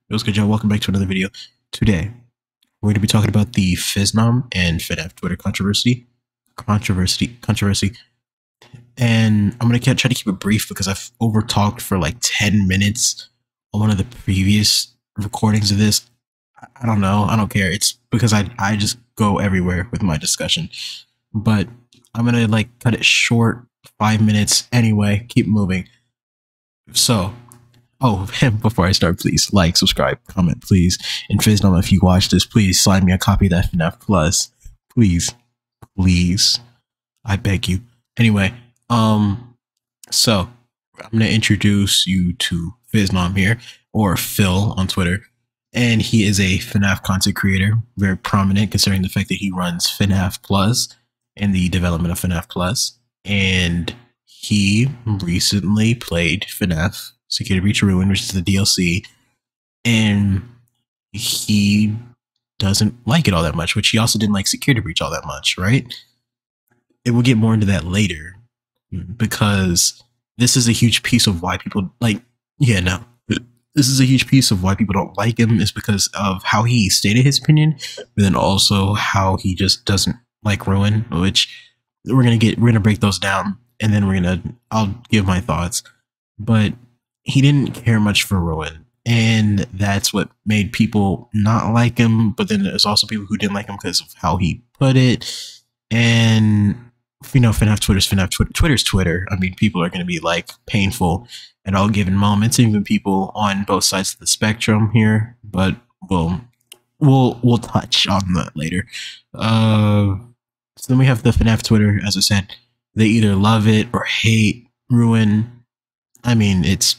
What's good, y'all? Welcome back to another video. Today, we're going to be talking about the FNAF and FNAF Twitter controversy. And I'm going to try to keep it brief because I've overtalked for like 10 minutes on one of the previous recordings of this. I don't know. I don't care. It's because I just go everywhere with my discussion. But I'm going to like cut it short, 5 minutes anyway. Keep moving. So, before I start, please like, subscribe, comment, please. And FNAF, if you watch this, please slide me a copy of that FNAF Plus. Please. I beg you. Anyway, so I'm gonna introduce you to FNAF here, or Phil on Twitter. And he is a FNAF content creator, very prominent considering the fact that he runs FNAF Plus and the development of FNAF Plus. And he recently played FNAF Security Breach Ruin, which is the DLC, and he doesn't like it all that much, which he also didn't like Security Breach all that much, right? And we'll get more into that later, because this is a huge piece of why people this is a huge piece of why people don't like him, is because of how he stated his opinion, but then also how he just doesn't like Ruin, which we're gonna break those down, and then I'll give my thoughts. But he didn't care much for Ruin, and that's what made people not like him. But then there's also people who didn't like him because of how he put it. And you know, FNAF Twitter's FNAF Twitter's Twitter. I mean, people are going to be like painful at all given moments, even people on both sides of the spectrum here. But we'll touch on that later. So then we have the FNAF Twitter. As I said, they either love it or hate Ruin. I mean, it's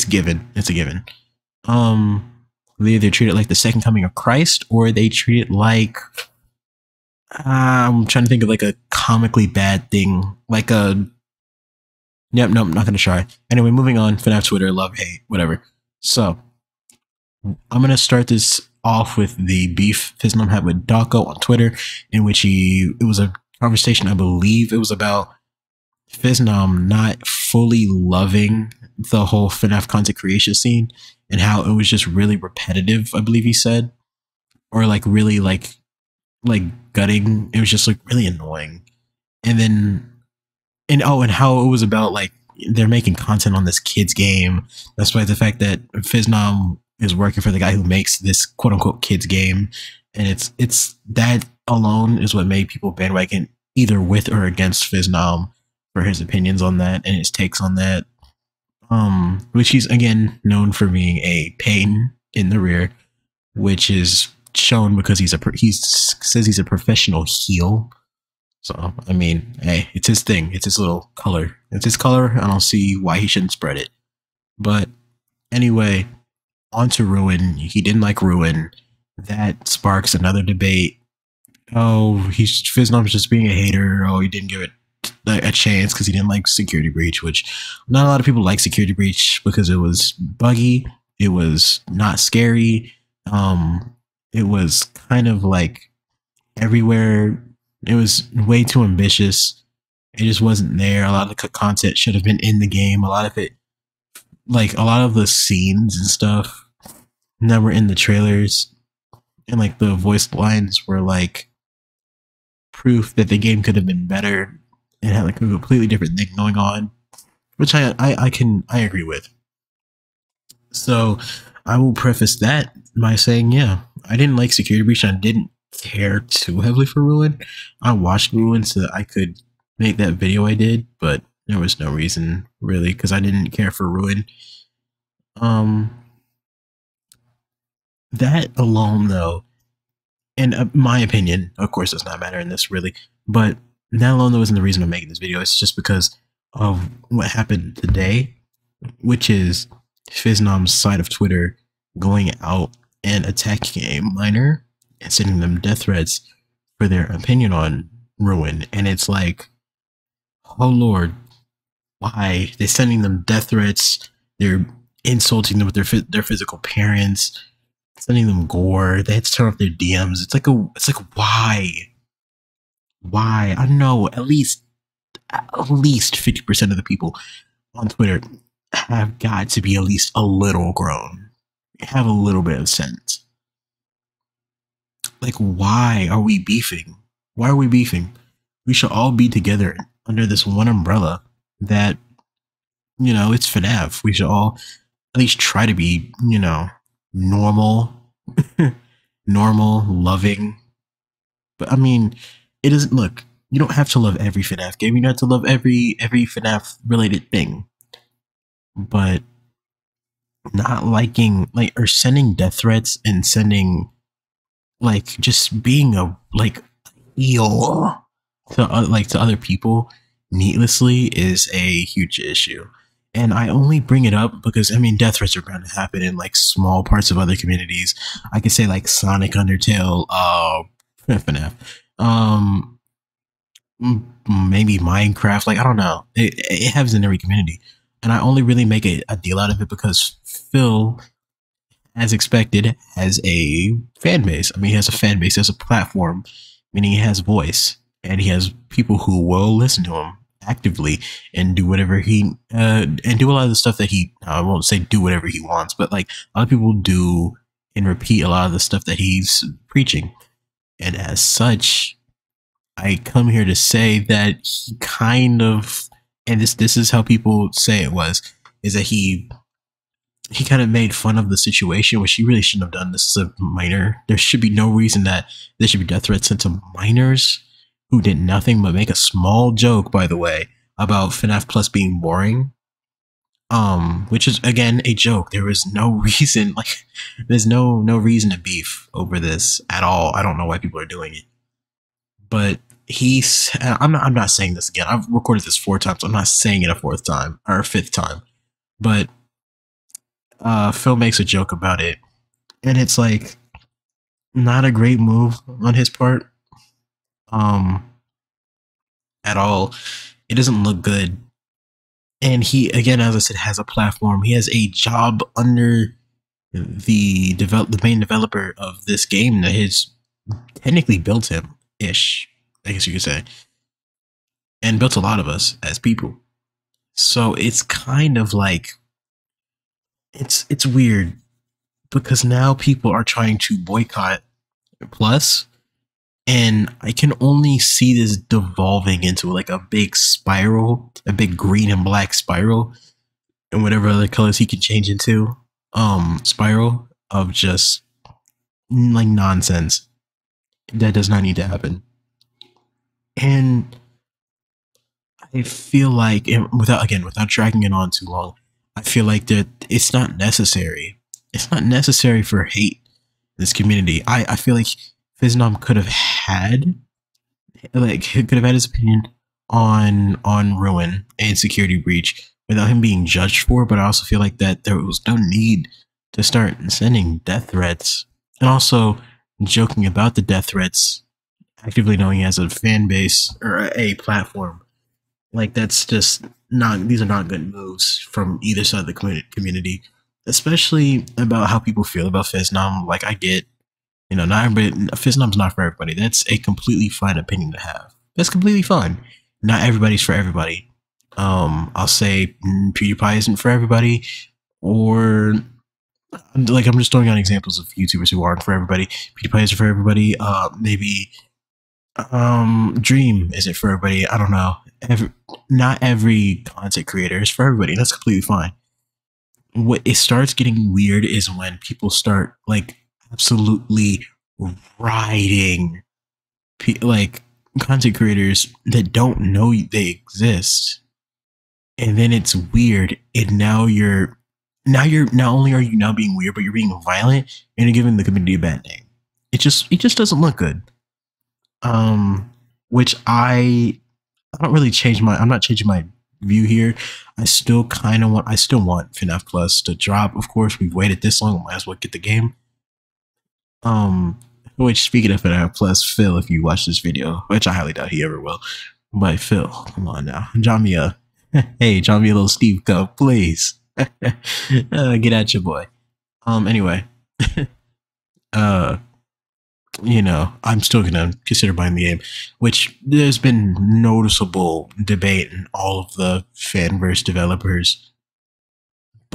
given. It's a given. They either treat it like the second coming of Christ, or they treat it like I'm trying to think of like a comically bad thing, like a nope, not gonna try. Anyway, moving on. FNAF Twitter, love, hate, whatever. So I'm gonna start this off with the beef FNAF had with Daco on Twitter, in which it was a conversation, I believe it was about FNAF not fully loving the whole FNAF content creation scene, and how it was just really repetitive, I believe he said, or like really like gutting. It was just like really annoying. And then and how it was about like they're making content on this kid's game, despite the fact that FNAF is working for the guy who makes this quote unquote kids game. And it's that alone is what made people bandwagon either with or against FNAF for his opinions on that and his takes on that. Which he's again known for being a pain in the rear, which is shown because he says he's a professional heel. So I mean, hey, it's his thing. It's his little color. It's his color. I don't see why he shouldn't spread it. But anyway, on to Ruin. He didn't like Ruin. That sparks another debate. Oh, FNAF was just being a hater. Oh, he didn't give it a chance because he didn't like Security Breach, which not a lot of people like Security Breach because it was buggy. It was not scary. It was kind of like everywhere. It was way too ambitious. It just wasn't there. A lot of the content should have been in the game. A lot of it, like a lot of the scenes and stuff that were in the trailers, and like the voice lines were like proof that the game could have been better and had like a completely different thing going on, which I agree with. So I will preface that by saying, yeah, I didn't like Security Breach, and I didn't care too heavily for Ruin. I watched Ruin so that I could make that video I did, but there was no reason really because I didn't care for Ruin. That alone though, and my opinion, of course, does not matter in this really, but that alone though isn't the reason I'm making this video. It's just because of what happened today, which is FNAF's side of Twitter going out and attacking a minor and sending them death threats for their opinion on Ruin. And it's like, oh Lord, why? They're sending them death threats. They're insulting them with their physical parents, sending them gore. They had to turn off their DMs. It's like why? Why? I don't know. At least 50% of the people on Twitter have got to be at least a little grown. have a little bit of sense. Like, why are we beefing? Why are we beefing? We should all be together under this one umbrella that, it's FNAF. We should all at least try to be, normal, normal, loving. But I mean, it isn't, look, you don't have to love every FNAF game. You don't have to love every FNAF related thing. But not liking, like, or sending death threats and sending, like, just being a, like, eel to other people needlessly is a huge issue. And I only bring it up because, I mean, death threats are going to happen in, like, small parts of other communities. I could say, like, Sonic, Undertale, FNAF, maybe Minecraft. Like, I don't know. It happens in every community. And I only really make a deal out of it because Phil, as expected, has a fan base. I mean, he has a fan base, as a platform, meaning he has voice, and he has people who will listen to him actively and do whatever he and do a lot of the stuff that he, I won't say do whatever he wants, but like a lot of people do and repeat a lot of the stuff that he's preaching. And as such, I come here to say that he kind of, and this is how people say it was, is that he kind of made fun of the situation, which he really shouldn't have done. This is a minor. There should be no reason that there should be death threats sent to minors who did nothing but make a small joke, by the way, about FNAF Plus being boring. Which is, again, a joke. There was no reason, like, there's no reason to beef over this at all. I don't know why people are doing it. But I'm not saying this again. I've recorded this 4 times. I'm not saying it a 4th time or a 5th time. But Phil makes a joke about it, and it's like not a great move on his part, at all. It doesn't look good. And he, again, as I said, has a platform. He has a job under the main developer of this game that has technically built him ish, I guess you could say, and built a lot of us as people. So it's kind of like it's weird because now people are trying to boycott Plus, and I can only see this devolving into like a big spiral, a big green and black spiral, and whatever other colors he can change into, spiral of just like nonsense that does not need to happen. And I feel like, without dragging it on too long, I feel like that it's not necessary. It's not necessary for hate in this community. I feel like FNAF could have had, his opinion on Ruin and Security Breach without him being judged for it. But I also feel like that there was no need to start sending death threats, and also joking about the death threats, actively knowing he has a fan base or a platform. Like, that's just not, these are not good moves from either side of the community, especially about how people feel about FNAF. Like, I get, not everybody, FNAF's not for everybody. That's a completely fine opinion to have. That's completely fine. Not everybody's for everybody. I'll say PewDiePie isn't for everybody, or like, I'm just throwing out examples of YouTubers who aren't for everybody. PewDiePie isn't for everybody. Maybe Dream isn't for everybody. I don't know. Not every content creator is for everybody. That's completely fine. What it starts getting weird is when people start like absolutely riding like content creators that don't know they exist, and then it's weird. And not only are you now being weird, but you're being violent and you're giving the community a bad name. It just doesn't look good. Which I don't really I'm not changing my view here. I still want FNAF Plus to drop. Of course, we've waited this long, might as well get the game. Which, speaking of FNAF Plus, Phil, if you watch this video, which I highly doubt he ever will, but Phil, come on now, draw me a little Steve Cup, please. Get at your boy. Anyway, I'm still gonna consider buying the game, which there's been noticeable debate in all of the fanverse developers.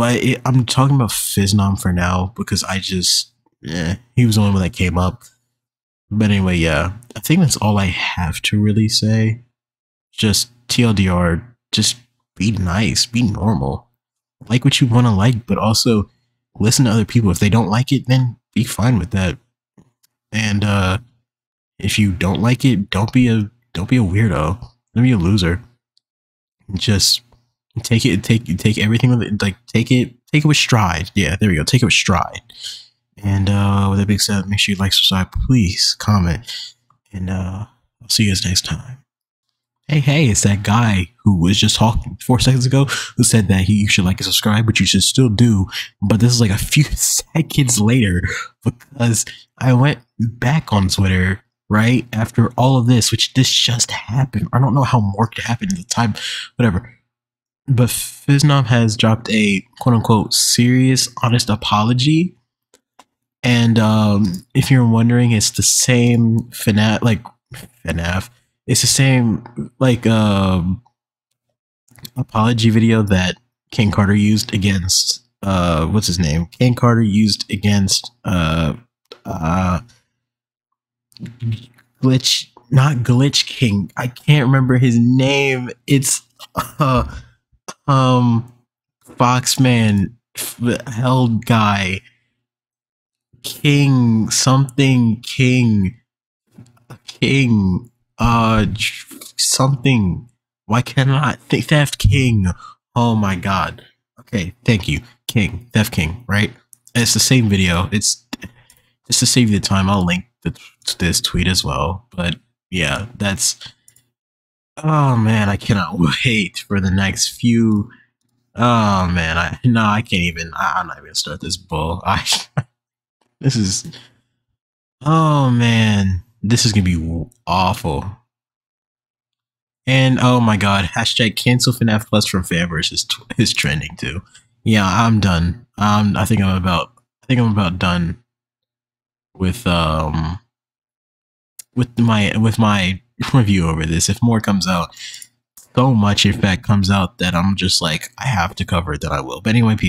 but I'm talking about FNAF for now because he was the only one that came up. But anyway, yeah, I think that's all I have to really say. Just TLDR, just be nice, be normal, like what you want to like, but also listen to other people. If they don't like it, then be fine with that. And if you don't like it, don't be a weirdo. Don't be a loser. Just take everything with it. Like take it with stride. Yeah, there we go. Take it with stride. And with that being said, make sure you like, subscribe, please comment, and I'll see you guys next time. Hey, it's that guy who was just talking 4 seconds ago who said that you should like and subscribe, but you should still do. But this is like a few seconds later because I went back on Twitter right after all of this, which this just happened. I don't know how more could happen at the time, whatever. But FNAF has dropped a quote unquote serious, honest apology. And if you're wondering, it's the same FNAF. It's the same apology video that King Carter used against what's his name? King Carter used against Glitch King. I can't remember his name. It's Foxman held guy. King something something. Why cannot think Theft King? Oh my god. Okay, thank you. Theft King, right? It's the same video. It's just to save you the time, I'll link this tweet as well. But yeah, that's oh man, I cannot wait for the next few. Oh man, I can't even. I'm not even gonna start this bull. This is, oh man, this is gonna be awful. And oh my god, hashtag cancel FNAF Plus from Fanverse is trending too. Yeah, I'm done. I think I'm about done with my review over this. If more comes out, so much in fact comes out that I'm just like I have to cover it, then I will. But anyway, people.